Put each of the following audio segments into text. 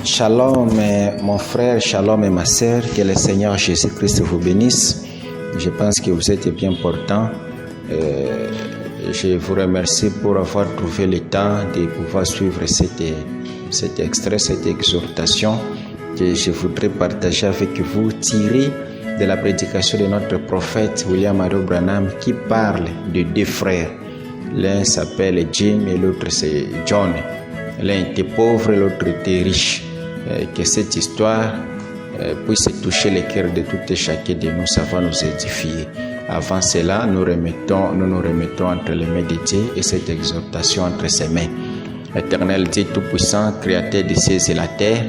Shalom mon frère, shalom ma sœur, que le Seigneur Jésus-Christ vous bénisse. Je pense que vous êtes bien portant. Je vous remercie pour avoir trouvé le temps de pouvoir suivre cet extrait, cette exhortation que je voudrais partager avec vous, tiré de la prédication de notre prophète William Marion Branham, qui parle de deux frères. L'un s'appelle Jim et l'autre c'est John. L'un était pauvre et l'autre était riche. Que cette histoire puisse toucher le cœur de tout et chacun de nous, ça va nous édifier. Avant cela, nous nous remettons entre les mains de Dieu et cette exhortation entre ses mains. Éternel Dieu Tout-Puissant, Créateur des cieux et la terre,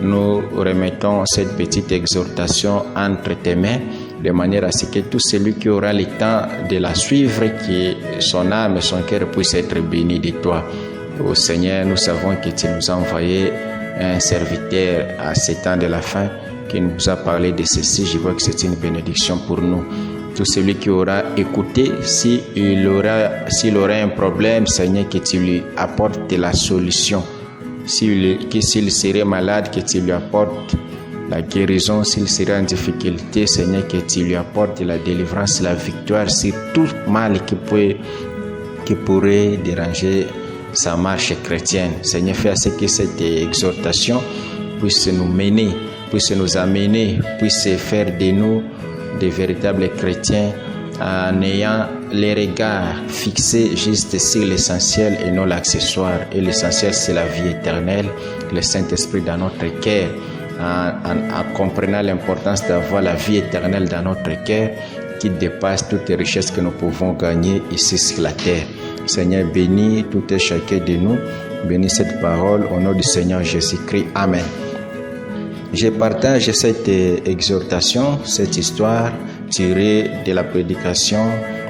nous remettons cette petite exhortation entre tes mains, de manière à ce que tout celui qui aura le temps de la suivre, que son âme et son cœur puissent être bénis de toi. Ô Seigneur, nous savons que tu nous as envoyé un serviteur à ce temps de la fin qui nous a parlé de ceci. Je vois que c'est une bénédiction pour nous. Tout celui qui aura écouté, s'il aura un problème, Seigneur, que tu lui apportes la solution. S'il serait malade, que tu lui apportes la guérison. S'il serait en difficulté, Seigneur, que tu lui apportes la délivrance, la victoire sur tout mal qui pourrait déranger sa marche chrétienne. Seigneur, fais à ce que cette exhortation puisse nous mener, puisse nous amener, puisse faire de nous des véritables chrétiens en ayant les regards fixés juste sur l'essentiel et non l'accessoire. Et l'essentiel, c'est la vie éternelle, le Saint-Esprit dans notre cœur, en comprenant l'importance d'avoir la vie éternelle dans notre cœur qui dépasse toutes les richesses que nous pouvons gagner ici sur la terre. Seigneur, bénis tout et chacun de nous. Bénis cette parole au nom du Seigneur Jésus-Christ. Amen. Je partage cette exhortation, cette histoire tirée de la prédication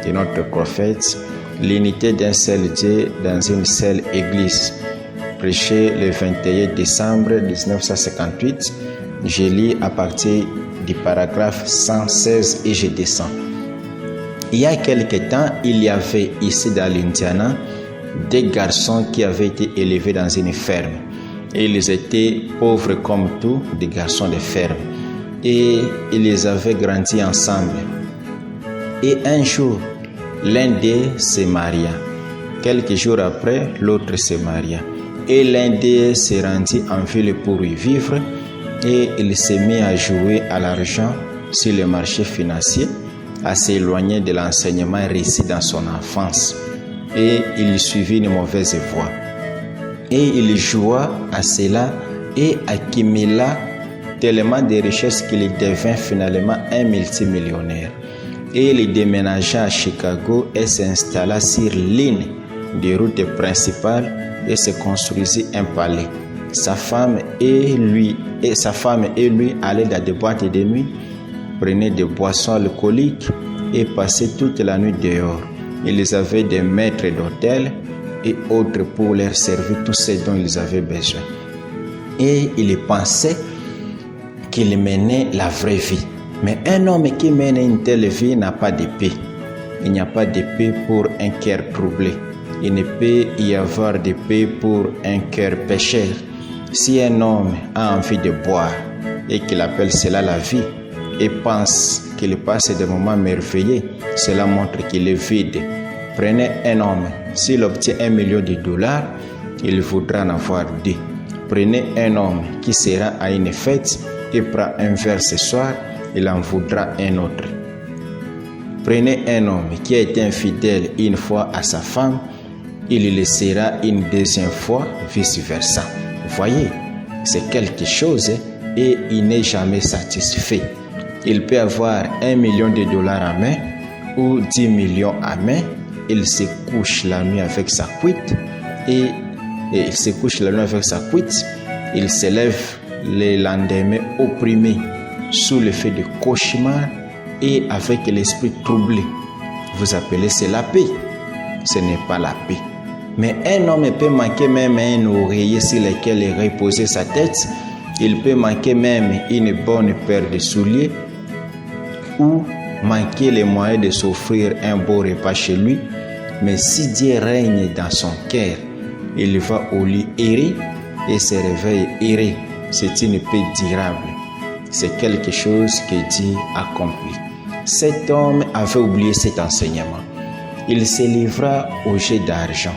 de notre prophète, l'unité d'un seul Dieu dans une seule église. Prêché le 21 décembre 1958. Je lis à partir du paragraphe 116 et je descends. Il y a quelque temps, il y avait ici dans l'Indiana des garçons qui avaient été élevés dans une ferme. Et ils étaient pauvres comme tous, des garçons de ferme. Et ils avaient grandi ensemble. Et un jour, l'un d'eux se maria. Quelques jours après, l'autre se maria. Et l'un d'eux se rendit en ville pour y vivre. Et il s'est mis à jouer à l'argent sur le marché financier, à s'éloigner de l'enseignement reçu dans son enfance, et il suivit une mauvaise voie. Et il joua à cela et accumula tellement de richesses qu'il devint finalement un multimillionnaire. Et il déménagea à Chicago et s'installa sur l'une des routes principales et se construisit un palais. Sa femme et lui allaient dans des boîtes de nuit, prenaient des boissons alcooliques et passaient toute la nuit dehors. Ils avaient des maîtres d'hôtel et autres pour leur servir tout ce dont ils avaient besoin. Et ils pensaient qu'ils menaient la vraie vie. Mais un homme qui mène une telle vie n'a pas de paix. Il n'y a pas de paix pour un cœur troublé. Il ne peut y avoir de paix pour un cœur pécheur. Si un homme a envie de boire et qu'il appelle cela la vie, et pense qu'il passe des moments merveilleux, cela montre qu'il est vide. Prenez un homme, s'il obtient $1 million, il voudra en avoir 2. Prenez un homme qui sera à une fête et prend un verre ce soir, il en voudra un autre. Prenez un homme qui a été infidèle une fois à sa femme, il le sera une deuxième fois, vice-versa. Vous voyez, c'est quelque chose et il n'est jamais satisfait. Il peut avoir $1 million en main ou 10 millions à main. Il se couche la nuit avec sa cuite et il se lève le lendemain opprimé sous l'effet de cauchemar et avec l'esprit troublé. Vous appelez cela la paix? Ce n'est pas la paix. Mais un homme peut manquer même un oreiller sur lequel il reposer sa tête. Il peut manquer même une bonne paire de souliers ou manquer les moyens de s'offrir un beau repas chez lui. Mais si Dieu règne dans son cœur, il va au lit errer et se réveille errer. c'est une paix durable. C'est quelque chose que Dieu accomplit. Cet homme avait oublié cet enseignement. Il se livra au jeu d'argent.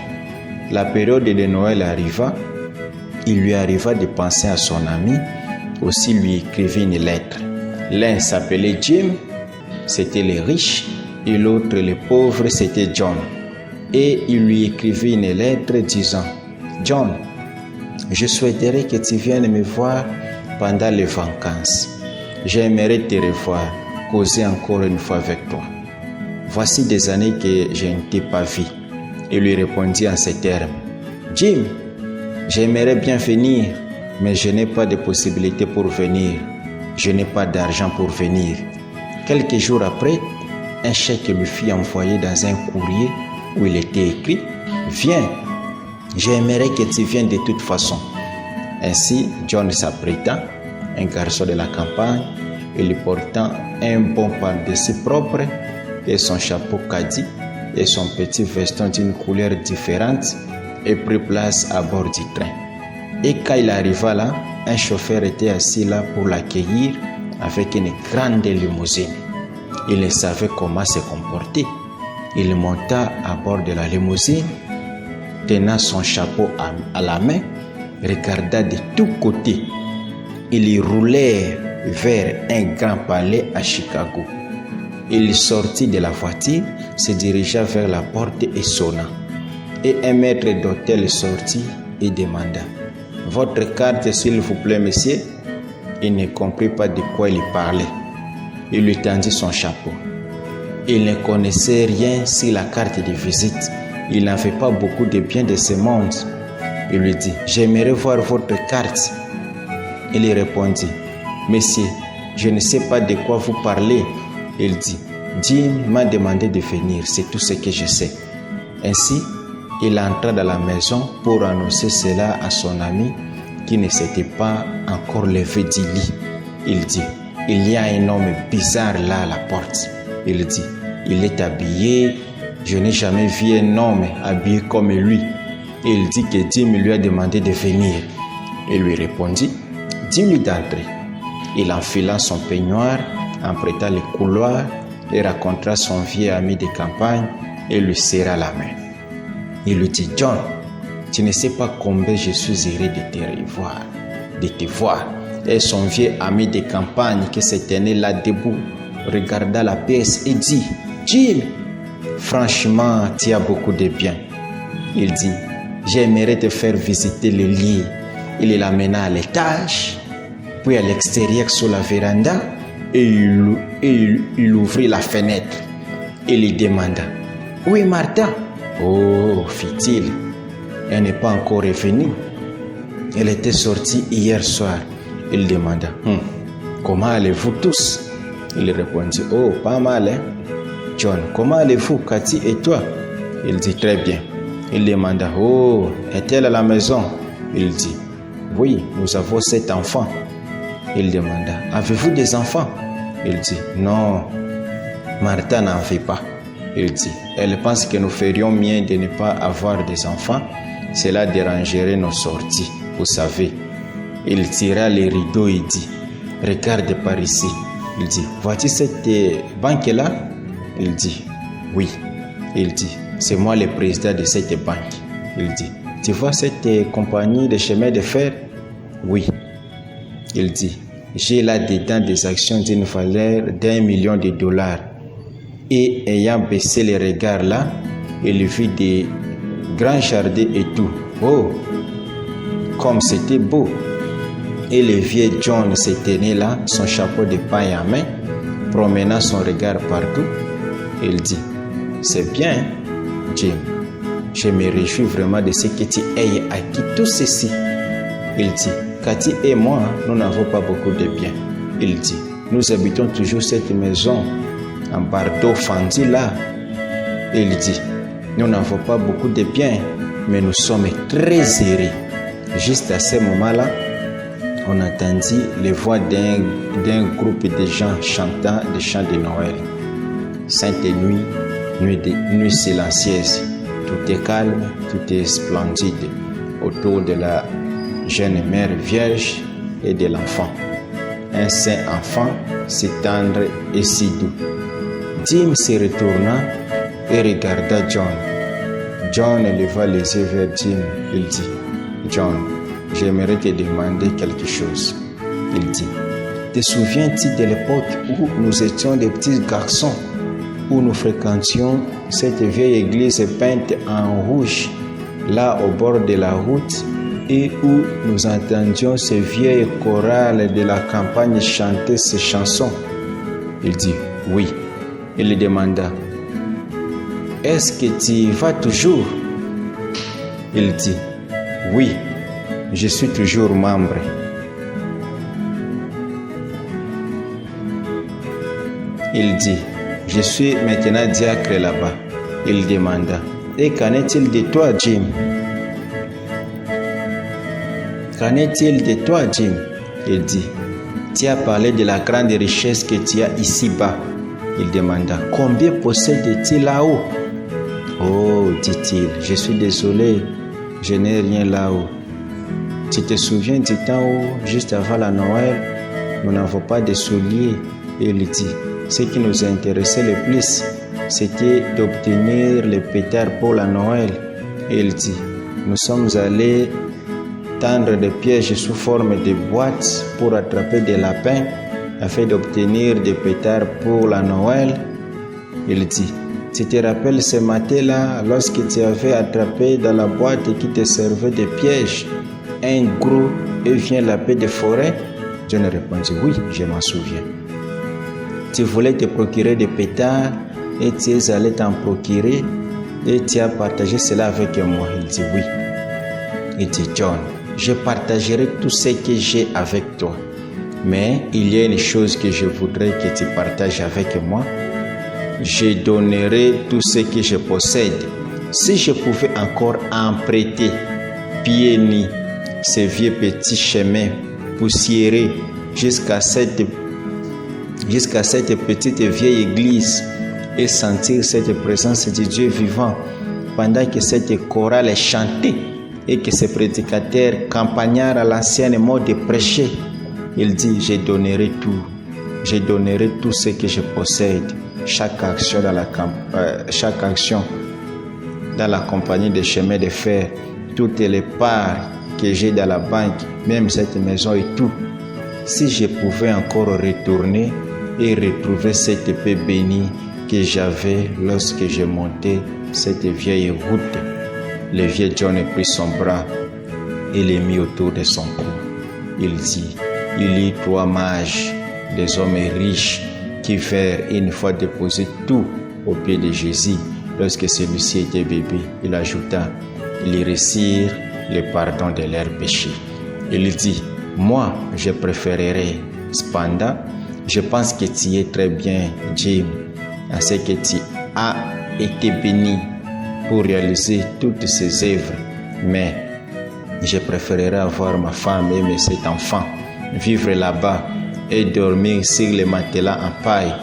La période de Noël arriva. Il lui arriva de penser à son ami. Aussi lui écrivit une lettre. L'un s'appelait Jim, c'était les riches, et l'autre, les pauvres, c'était John. Et il lui écrivit une lettre disant: John, je souhaiterais que tu viennes me voir pendant les vacances. J'aimerais te revoir, causer encore une fois avec toi. Voici des années que je ne t'ai pas vu. Il lui répondit en ces termes: Jim, j'aimerais bien venir, mais je n'ai pas de possibilité pour venir. Je n'ai pas d'argent pour venir. Quelques jours après, un chèque lui fut envoyé dans un courrier où il était écrit: Viens, j'aimerais que tu viennes de toute façon. Ainsi, John s'apprêta, un garçon de la campagne, il portant un bon par-dessus propre et son chapeau caddie et son petit veston d'une couleur différente, et prit place à bord du train. Et quand il arriva là, un chauffeur était assis là pour l'accueillir avec une grande limousine. Il ne savait comment se comporter. Il monta à bord de la limousine, tenant son chapeau à la main, regarda de tous côtés. Il y roulait vers un grand palais à Chicago. Il sortit de la voiture, se dirigea vers la porte et sonna. Et un maître d'hôtel sortit et demanda: Votre carte, s'il vous plaît, monsieur? Il ne comprit pas de quoi il parlait. Il lui tendit son chapeau. Il ne connaissait rien sur la carte de visite. Il n'avait pas beaucoup de biens de ce monde. Il lui dit: J'aimerais voir votre carte. Il répondit: Monsieur, je ne sais pas de quoi vous parlez. Il dit: Jim m'a demandé de venir, c'est tout ce que je sais. Ainsi, il entra dans la maison pour annoncer cela à son ami qui ne s'était pas encore levé du lit. Il dit: Il y a un homme bizarre là à la porte. Il dit: Il est habillé. Je n'ai jamais vu un homme habillé comme lui. Il dit que Jim lui a demandé de venir. Il lui répondit: Dis-lui d'entrer. Il enfila son peignoir, emprunta le couloir et rencontra son vieux ami de campagne et lui serra la main. Il lui dit: John, tu ne sais pas combien je suis heureux de te voir. Et son vieux ami de campagne qui se tenait là debout regarda la pièce et dit: Jim, franchement, tu as beaucoup de bien. Il dit: J'aimerais te faire visiter le lit. Il l'amena à l'étage, puis à l'extérieur sur la véranda, et il ouvrit la fenêtre. Il lui demanda: Oui, Martha? Oh, fit-il, elle n'est pas encore revenue. Elle était sortie hier soir. Il demanda: Comment allez-vous tous? Il répondit: Oh, pas mal, hein? John, comment allez-vous, Cathy et toi? Il dit: Très bien. Il demanda: Oh, est-elle à la maison? Il dit: Oui, nous avons 7 enfants. Il demanda: Avez-vous des enfants? Il dit: Non, Martha n'en fait pas. Il dit: Elle pense que nous ferions mieux de ne pas avoir des enfants. Cela dérangerait nos sorties, vous savez. Il tira les rideaux et dit: Regarde par ici. Il dit: Vois-tu cette banque-là? Il dit: Oui. Il dit: C'est moi le président de cette banque. Il dit: Tu vois cette compagnie de chemin de fer? Oui. Il dit: J'ai là-dedans des actions d'une valeur d'1 million de dollars. Et ayant baissé les regards là, il vit des grands jardins et tout. Oh, comme c'était beau! Et le vieux John se tenait là, son chapeau de paille en main, promenant son regard partout. Il dit: C'est bien, Jim. Je me réjouis vraiment de ce que tu aies acquis tout ceci. Il dit: Cathy et moi, nous n'avons pas beaucoup de biens. Il dit: Nous habitons toujours cette maison en bardeau fendu là. Il dit: Nous n'avons pas beaucoup de biens, mais nous sommes très heureux. Juste à ce moment-là, on entendit les voix d'un groupe de gens chantant des chants de Noël. Sainte nuit, nuit silencieuse, tout est calme, tout est splendide. Autour de la jeune mère vierge, et de l'enfant. Un saint enfant, si tendre et si doux. Dim se retourna et regarda John. John leva les yeux vers Jim. Il dit, John, j'aimerais te demander quelque chose. Il dit, te souviens-tu de l'époque où nous étions des petits garçons, où nous fréquentions cette vieille église peinte en rouge, là au bord de la route, et où nous entendions ces vieilles chorales de la campagne chanter ces chansons? Il dit, oui. Il lui demanda, est-ce que tu y vas toujours? Il dit, oui, je suis toujours membre. Il dit, je suis maintenant diacre là-bas. Il demanda, et qu'en est-il de toi, Jim? Qu'en est-il de toi, Jim? Il dit, tu as parlé de la grande richesse que tu as ici-bas. Il demanda, combien possèdes-tu là-haut? Oh, dit-il, je suis désolé, je n'ai rien là-haut. Tu te souviens du temps où, juste avant la Noël, nous n'avons pas de souliers? Et il dit, ce qui nous intéressait le plus, c'était d'obtenir les pétards pour la Noël. Et il dit, nous sommes allés tendre des pièges sous forme de boîtes pour attraper des lapins afin d'obtenir des pétards pour la Noël. Il dit, tu te rappelles ce matin-là, lorsque tu avais attrapé dans la boîte qui te servait de piège un gros et vieux lapin de forêt? John répondit, oui, je m'en souviens. Tu voulais te procurer des pétards et tu es allé t'en procurer et tu as partagé cela avec moi. Il dit, oui. Il dit, John, je partagerai tout ce que j'ai avec toi. Mais il y a une chose que je voudrais que tu partages avec moi. Je donnerai tout ce que je possède. Si je pouvais encore emprunter, pieds nus, ces vieux petits chemins poussiéreux jusqu'à cette petite vieille église et sentir cette présence de Dieu vivant pendant que cette chorale est chantée et que ces prédicateurs campagnards à l'ancienne mode prêchaient, il dit, je donnerai tout ce que je possède, chaque action dans la compagnie des chemins de fer, toutes les parts que j'ai dans la banque, même cette maison et tout. Si je pouvais encore retourner et retrouver cette paix bénie que j'avais lorsque je montais cette vieille route. Le vieux John prit son bras et le mit autour de son cou. Il dit, il y eut 3 mages, des hommes riches, qui vinrent une fois déposer tout au pied de Jésus lorsque celui-ci était bébé. Il ajouta, ils reçurent le pardon de leurs péchés. Il dit, moi, je préférerais. Cependant, je pense que tu es très bien, Jim, à ce que tu as été béni pour réaliser toutes ces œuvres. Mais je préférerais avoir ma femme et mes 7 enfants, vivre là-bas et dormir sur les matelas en paille,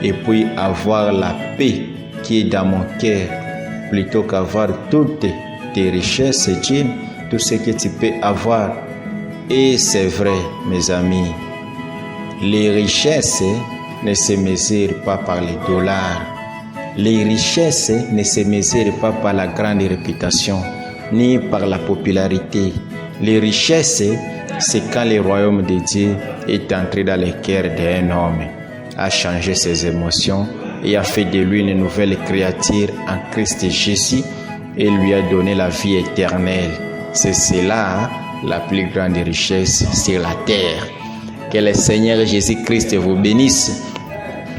et puis avoir la paix qui est dans mon cœur, plutôt qu'avoir toutes tes richesses, Jim, tout ce que tu peux avoir. Et c'est vrai, mes amis, les richesses ne se mesurent pas par les dollars. Les richesses ne se mesurent pas par la grande réputation, ni par la popularité. Les richesses, c'est quand le royaume de Dieu est entré dans le cœur d'un homme, a changé ses émotions et a fait de lui une nouvelle créature en Christ Jésus et lui a donné la vie éternelle. C'est cela la plus grande richesse sur la terre. Que le Seigneur Jésus-Christ vous bénisse.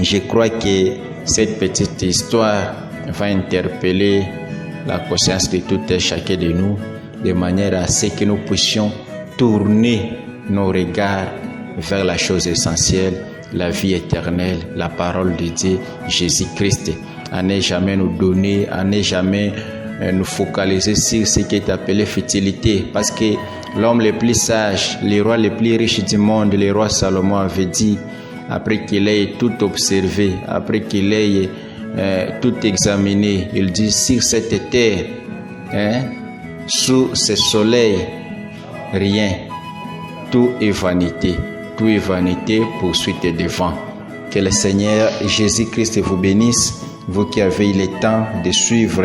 Je crois que cette petite histoire va interpeller la conscience de tout et chacun de nous, de manière à ce que nous puissions tourner nos regards vers la chose essentielle, la vie éternelle, la parole de Dieu, Jésus-Christ. À ne jamais nous donner, à ne jamais nous focaliser sur ce qui est appelé futilité, parce que l'homme le plus sage, le roi le plus riche du monde, le roi Salomon avait dit, après qu'il ait tout observé, après qu'il ait tout examiné, il dit, sur cette terre, sous ce soleil, rien tout est vanité. Tout est vanité, poursuite et devant. Que le Seigneur Jésus-Christ vous bénisse, vous qui avez eu le temps de suivre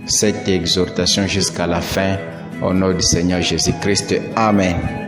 cette exhortation jusqu'à la fin. Au nom du Seigneur Jésus-Christ. Amen.